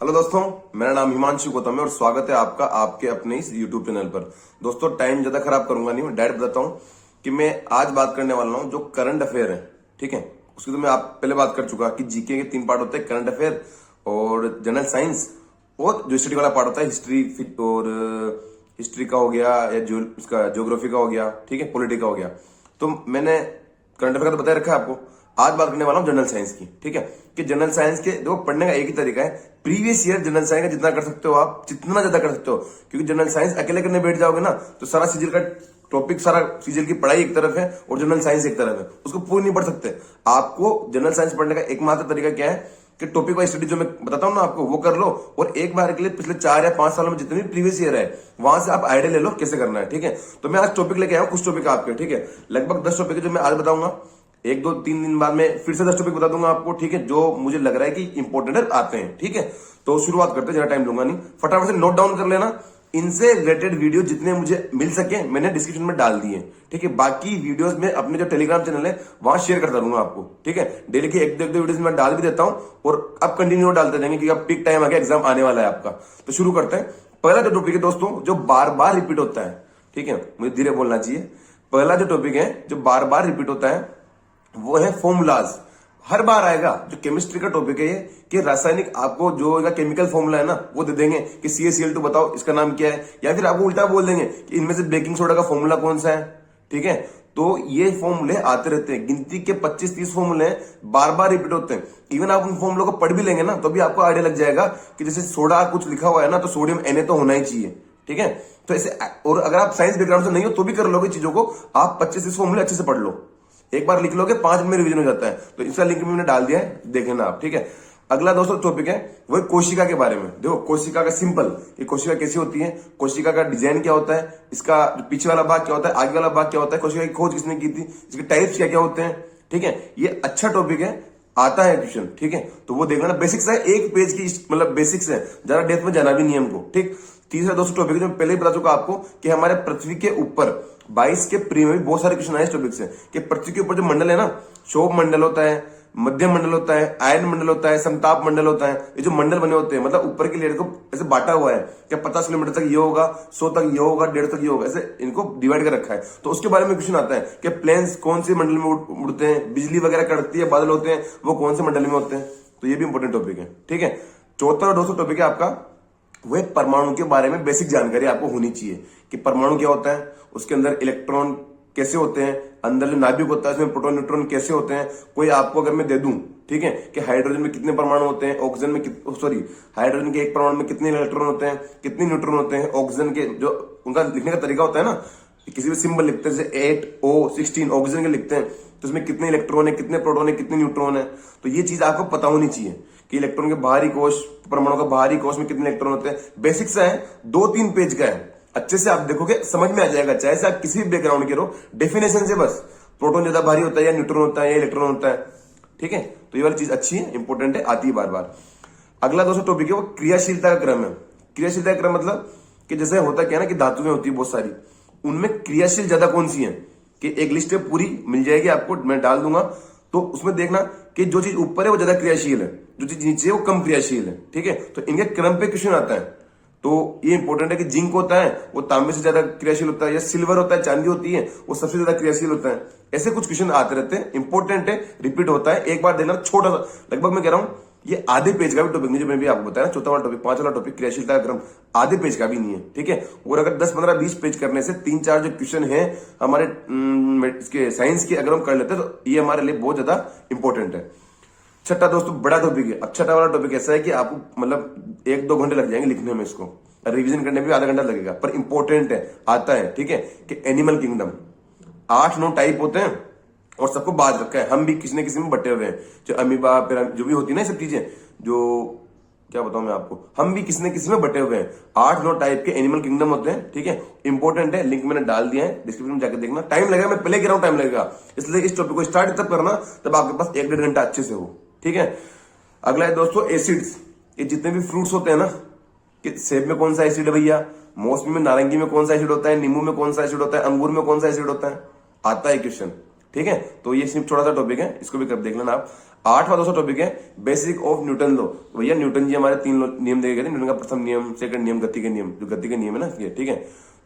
Hello दोस्तों, मेरा नाम हिमांशु गौतम है और स्वागत है आपका आपके अपने इस यूट्यूब चैनल पर। दोस्तों टाइम ज्यादा खराब करूंगा नहीं, मैं डायरेक्ट बताता हूँ कि मैं आज बात करने वाला हूँ जो करंट अफेयर है। ठीक है, उसकी तो मैं आप पहले बात कर चुका कि जीके के 3 पार्ट होते हैं, करंट अफेयर और जनरल साइंस और जो हिस्ट्री वाला पार्ट होता है हिस्ट्री और हिस्ट्री का हो गया या जो इसका ज्योग्राफी का हो गया, ठीक है, पॉलिटी का हो गया। तो मैंने करंट अफेयर का तो बताया रखा है आपको। आज बात करने वाला हूं जनरल साइंस की। ठीक है, कि जनरल साइंस के देखो पढ़ने का एक ही तरीका है, प्रीवियस ईयर जनरल साइंस का जितना कर सकते हो आप जितना ज्यादा कर सकते हो, क्योंकि जनरल साइंस अकेले करने बैठ जाओगे ना तो सारा सीजल का टॉपिक, सारा सीजल की पढ़ाई एक तरफ है और जनरल साइंस एक तरफ है, उसको पूरी नहीं पढ़ सकते। आपको जनरल साइंस पढ़ने का एकमात्र तरीका क्या है कि टॉपिक वाइज स्टडी जो मैं बताता हूं ना आपको, वो कर लो और एक बार के लिए पिछले 4 या 5 सालों में जितने भी प्रीवियस ईयर है वहां से आप आइडिया ले लो कैसे करना है। ठीक है, तो मैं आज टॉपिक लेके आया हूं, कुछ टॉपिक आपके, ठीक है, लगभग 10 टॉपिक जो मैं आज बताऊंगा। 1-2-3 दिन बाद में फिर से 10 टॉपिक बता दूंगा आपको, ठीक है, जो मुझे लग रहा है कि इंपॉर्टेंट है, आते हैं। ठीक है, तो शुरुआत करते हैं, ज्यादा टाइम लूंगा नहीं, फटाफट से नोट डाउन कर लेना। इनसे रिलेटेड वीडियो जितने मुझे मिल सके मैंने डिस्क्रिप्शन में डाल दिए। ठीक है, बाकी वीडियोस में अपने जो टेलीग्राम चैनल है वहां शेयर करता रहूंगा आपको। ठीक है, डेली की एक दो वीडियोस में डाल भी देता हूं और अब कंटिन्यू डालते रहेंगे क्योंकि अब पीक टाइम आ गया, एग्जाम आने वाला है आपका। तो शुरू करते हैं। पहला जो टॉपिक है दोस्तों जो बार बार रिपीट होता है, ठीक है, मुझे धीरे बोलना चाहिए। पहला जो टॉपिक है जो बार बार रिपीट होता है वो है फॉर्मूलाज। हर बार आएगा, जो केमिस्ट्री का टॉपिक है ये, कि रासायनिक आपको जो केमिकल फॉर्मूला है ना वो दे देंगे कि CaCl2 बताओ इसका नाम क्या है, या फिर आपको उल्टा बोल देंगे कि इनमें से बेकिंग सोडा का फॉर्मूला कौन सा है। ठीक है, तो ये फॉर्मूले आते रहते हैं, गिनती के 25-30 फॉर्मूले बार बार रिपीट होते हैं। इवन आप उन फॉर्मूलों को पढ़ भी लेंगे ना तो भी आपको आइडिया लग जाएगा कि जैसे सोडा कुछ लिखा हुआ है ना तो सोडियम Na तो होना ही चाहिए। ठीक है, तो ऐसे, और अगर आप साइंस बैकग्राउंड से नहीं हो तो भी कर लोगे चीजों को, आप 25-30 फॉर्मूले अच्छे से पढ़ लो, एक बार लिख लोगे 5 दिन में रिवीजन हो जाता है। तो इसका लिंक मैंने डाल दिया है, देखें ना आप। ठीक है, अगला दोस्तों टॉपिक है वो कोशिका के बारे में। देखो कोशिका का सिंपल, ये कोशिका कैसी होती है, कोशिका का डिजाइन क्या होता है, इसका पीछे वाला भाग क्या होता है, आगे वाला भाग क्या होता है, कोशिका की खोज किसने की थी, इसके टाइप्स क्या क्या होते हैं। ठीक है, ये अच्छा टॉपिक है, आता है क्वेश्चन। ठीक है, तो वो देखना, बेसिक्स है, एक पेज की मतलब बेसिक्स है, ज्यादा डेप्थ में जाना भी नहीं हमको। ठीक, तीसरा दोस्तों टॉपिक जो मैं पहले ही बता चुका आपको कि हमारे पृथ्वी के ऊपर 22 के प्री में भी बहुत सारे क्वेश्चन आए इस टॉपिक से, कि पृथ्वी के ऊपर जो मंडल है ना, क्षोभ मंडल होता है, मध्यम मंडल होता है, आयन मंडल होता है, समताप मंडल होता है। ये जो मंडल बने होते हैं मतलब ऊपर की लेयर को ऐसे बांटा हुआ है, क्या 50 किलोमीटर तक ये होगा, 100 तक ये होगा, 150 तक ये होगा, ऐसे इनको डिवाइड कर रखा है। तो उसके बारे में क्वेश्चन आता है कि प्लेन्स कौन से मंडल में उड़ते हैं, बिजली वगैरह कड़कती है, बादल होते हैं, वो कौन से मंडल में होते हैं। तो ये भी इंपॉर्टेंट टॉपिक है। ठीक है, चौथा और दोस्तों टॉपिक है आपका वह परमाणु के बारे में बेसिक जानकारी आपको होनी चाहिए कि परमाणु क्या होता है, उसके अंदर इलेक्ट्रॉन कैसे होते हैं, अंदर जो नाभिक होता है उसमें प्रोटॉन न्यूट्रॉन कैसे होते हैं। कोई आपको अगर मैं दे दूं, ठीक है, कि हाइड्रोजन में कितने परमाणु होते हैं, ऑक्सीजन में हाइड्रोजन के एक परमाणु में कितने इलेक्ट्रॉन होते हैं, कितने न्यूट्रॉन होते हैं, ऑक्सीजन के जो उनका लिखने का तरीका होता है ना, किसी भी सिंबल लिखते हैं जैसे 8O16 ऑक्सीजन के लिखते हैं, तो उसमें कितने इलेक्ट्रॉन है, कितने प्रोटॉन है, कितने न्यूट्रॉन है। तो ये चीज आपको पता होनी चाहिए कि इलेक्ट्रॉन के बाहरी कोश, परमाणु का बाहरी कोश में कितने इलेक्ट्रॉन होते हैं। बेसिक्स है, 2-3 पेज का है, अच्छे से आप देखोगे समझ में आ जाएगा, चाहे से आप किसी भी बैकग्राउंड के रहो, डेफिनेशन से बस प्रोटॉन ज्यादा भारी होता है या न्यूट्रॉन होता है या इलेक्ट्रॉन होता है। ठीक है, तो ये वाली चीज अच्छी है, इंपॉर्टेंट है, आती है बार बार। अगला दोस्तों टॉपिक है वो क्रियाशीलता का क्रम है। क्रियाशीलता का क्रम मतलब कि जैसे होता क्या है ना कि धातुएं होती है बहुत सारी, उनमें क्रियाशील ज्यादा कौन सी है, कि एक लिस्ट पूरी मिल जाएगी आपको, मैं डाल दूंगा, तो उसमें देखना कि जो चीज ऊपर है वो ज्यादा क्रियाशील है, जो चीज नीचे है वो कम क्रियाशील है। ठीक है, तो इनके क्रम पे क्वेश्चन आता है। तो ये इंपॉर्टेंट है कि जिंक होता है वो तांबे से ज्यादा क्रियाशील होता है, या सिल्वर होता है, चांदी होती है, वो सबसे ज्यादा क्रियाशील होता है। ऐसे कुछ क्वेश्चन आते रहते हैं, इंपॉर्टेंट है, रिपीट होता है, एक बार देखना, छोटा सा, लगभग मैं कह रहा हूं ये आधे पेज का भी टॉपिक नहीं, जो मैं भी आपको बताया, चौथा वाला टॉपिक, 5 वाला टॉपिक क्रियाशीलता का क्रम आधे पेज का भी नहीं है। ठीक है, और अगर 10-15-20 पेज करने से 3-4 जो क्वेश्चन है हमारे इसके साइंस के अगर हम कर लेते हैं तो ये हमारे लिए बहुत ज्यादा इंपॉर्टेंट है। छठा दोस्तों बड़ा टॉपिक है। अब छठा वाला टॉपिक ऐसा है कि आपको मतलब 1-2 घंटे लग जाएंगे लिखने में, इसको रिवीजन करने में भी आधा घंटा लगेगा, पर इंपॉर्टेंट है, आता है। ठीक है, कि एनिमल किंगडम 8-9 टाइप होते हैं और सबको बाज रखा है, हम भी किसी न किसी में बटे हुए हैं, जो अमीबा पिरामिड जो भी होती है ना, सब चीजें, जो क्या बताऊं मैं आपको, हम भी किसी न किसी में बटे हुए हैं। 8-9 टाइप के एनिमल किंगडम होते हैं। ठीक है, इंपॉर्टेंट है, लिंक मैंने डाल दिया है डिस्क्रिप्शन में, जाकर देखना। टाइम लगेगा, मैं पहले कह रहा हूं टाइम लगेगा, इसलिए इस टॉपिक को स्टार्ट तब करना तब आपके पास 1-1.5 घंटा अच्छे से हो। ठीक है, अगला है दोस्तों एसिड्स। ये जितने भी फ्रूट्स होते हैं ना, कि सेब में कौन सा एसिड है भैया, मौसमी में नारंगी में कौन सा एसिड होता है, नींबू में कौन सा एसिड होता है, अंगूर में कौन सा एसिड होता है, आता है क्वेश्चन। ठीक है। तो ये सिर्फ छोटा सा टॉपिक है, इसको भी कर देख लेना आप। 8वां दोस्तों टॉपिक है बेसिक ऑफ न्यूटन लॉ। भैया न्यूटन जी हमारे 3 नियम देखे गए थे। न्यूटन का प्रथम नियम, सेकंड नियम, गति के नियम। जो गति के नियम है ना ये, ठीक है।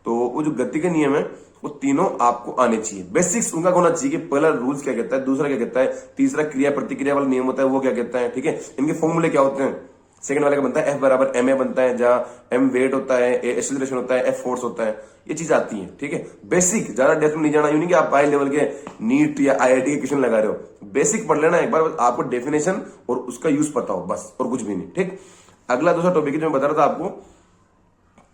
तो वो जो गति के नियम है वो तीनों आपको आने चाहिए। बेसिक्स उनका होना चाहिए कि पहला रूल्स क्या कहता है, दूसरा क्या कहता है, तीसरा क्रिया प्रतिक्रिया वाला नियम होता है वो क्या कहता है, ठीक है। इनके फॉर्मूले क्या होते हैं। सेकंड वाले का बनता है F बराबर ma बनता है, जहां m वेट होता है, a एक्सेलरेशन होता है, F फोर्स होता है। ये चीज आती है, ठीक है। बेसिक, ज्यादा डेप्थ में नहीं जाना। यूं नहीं कि आप हाई लेवल के नीट या IIT के क्वेश्चन लगा रहे हो। बेसिक पढ़ लेना एक बार, आपको डेफिनेशन और उसका यूज पता हो बस, और कुछ भी नहीं, ठीक। अगला दूसरा टॉपिक जो मैं बता रहा था आपको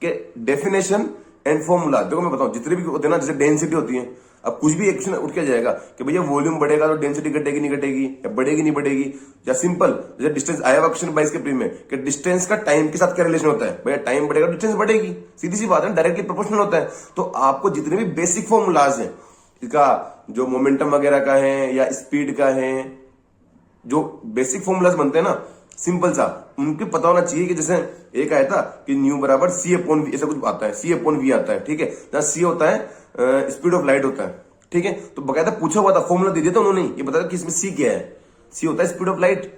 कि डेफिनेशन एंड फॉर्मूला। देखो मैं बताऊं, जितने भी होते हैं ना, जैसे डेंसिटी होती है, अब कुछ भी एक क्वेश्चन उठ के जाएगा कि भैया वॉल्यूम बढ़ेगा तो डेंसिटी घटेगी नहीं घटेगी, या बढ़ेगी नहीं बढ़ेगी, या सिंपल जैसे डिस्टेंस आया हुआ क्वेश्चन 22 के प्री में कि डिस्टेंस का टाइम के साथ क्या रिलेशन होता है। भैया टाइम बढ़ेगा डिस्टेंस बढ़ेगी, सीधी सी बात है, डायरेक्टली प्रोपोर्शनल होता है। तो आपको जितने भी बेसिक फॉर्मूलाज हैं, इसका जो मोमेंटम वगैरह का है या स्पीड का है, जो बेसिक फॉर्मूलाज बनते हैं ना सिंपल सा, उनके पता होना चाहिए। कि जैसे एक आया था कि न्यू बराबर C अपॉन वी, ऐसा कुछ आता है, C अपॉन वी आता है, ठीक है। जहां C होता है स्पीड ऑफ लाइट होता है, ठीक है। तो बकायदा पूछा हुआ था, फॉर्मूला दे दिया था उन्होंने, ये बताया कि इसमें C क्या है, C होता है स्पीड ऑफ लाइट,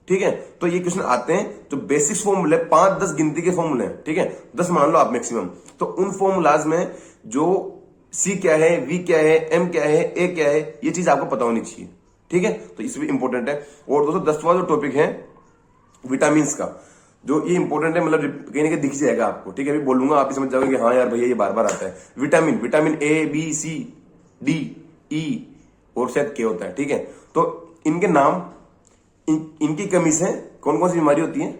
ठीक है। तो ये क्वेश्चन आते हैं जो बेसिक फॉर्मूले 5-10 गिनती के फॉर्मूले हैं, ठीक है, 10 मान लो आप मैक्सिमम। तो उन फॉर्मूलाज में जो C क्या है, V क्या है, M क्या है, A क्या है, ये चीज आपको पता होनी चाहिए, ठीक है। तो इसमें इंपॉर्टेंट है। और दोस्तों 10वां जो टॉपिक है विटामिन का, जो ये इंपॉर्टेंट है, मतलब कहीं ना कहीं दिख जाएगा आपको, ठीक है। अभी बोलूंगा आप ही समझ जाओगे कि हाँ यार भैया ये बार बार आता है। Vitamin A B C D E और शायद के होता है, ठीक है। तो इनके नाम, इनकी कमी से कौन कौन सी बीमारी होती है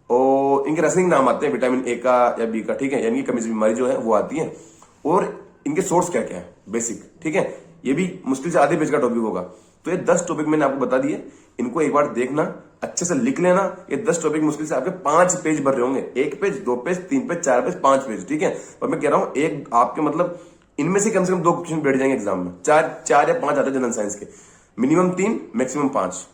और इनके रासायनिक नाम आते हैं विटामिन A का या B का, ठीक है। यानी कि कमी से बीमारी जो है वो आती है, और इनके सोर्स क्या क्या है बेसिक, ठीक है। ये भी मुश्किल से आधे पेज का टॉपिक होगा। तो ये 10 टॉपिक मैंने आपको बता दिए, इनको एक बार देखना, अच्छे से लिख लेना। ये 10 टॉपिक मुश्किल से आपके 5 पेज भर रहे होंगे, 1 page, 2 page, 3 page, 4 page, 5 page, ठीक है। पर मैं कह रहा हूं एक आपके मतलब इनमें से कम 2 क्वेश्चन बैठ जाएंगे एग्जाम में। 4 या 5 आते हैं जनरल साइंस के, मिनिमम 3 मैक्सिमम 5,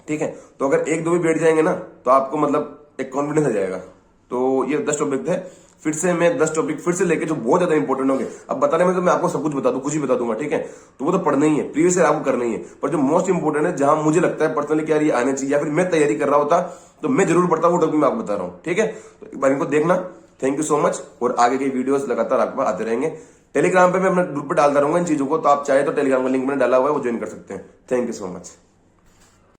ठीक है। तो अगर 1-2 भी बैठ जाएंगे ना तो आपको मतलब एक कॉन्फिडेंस आ जाएगा। तो ये 10 टॉपिक थे। फिर से मैं 10 टॉपिक फिर से लेके जो बहुत ज्यादा इंपॉर्टेंट होंगे। अब बताने में तो मैं आपको सब कुछ बता दूं, कुछ ही बता दूंगा, ठीक है। तो वो तो पढ़ना ही है, प्रीवियस ईयर आपको करना ही है। पर जो मोस्ट इंपॉर्टेंट है, जहां मुझे लगता है पर्सनली क्या ये आने चाहिए, या फिर मैं तैयारी कर रहा होता तो मैं जरूर पढ़ता, वो टॉपिक मैं आपको बता रहा हूँ, ठीक है। तो एक बार इनको देखना। Thank you so much. और आगे के वीडियोस लगातार आपके पास आते रहेंगे। टेलीग्राम पे मैं अपने ग्रुप पे डालता रहूंगा इन चीजों को, तो आप चाहे तो टेलीग्राम का लिंक मैंने डाला हुआ है, वो ज्वाइन कर सकते हैं। Thank you so much.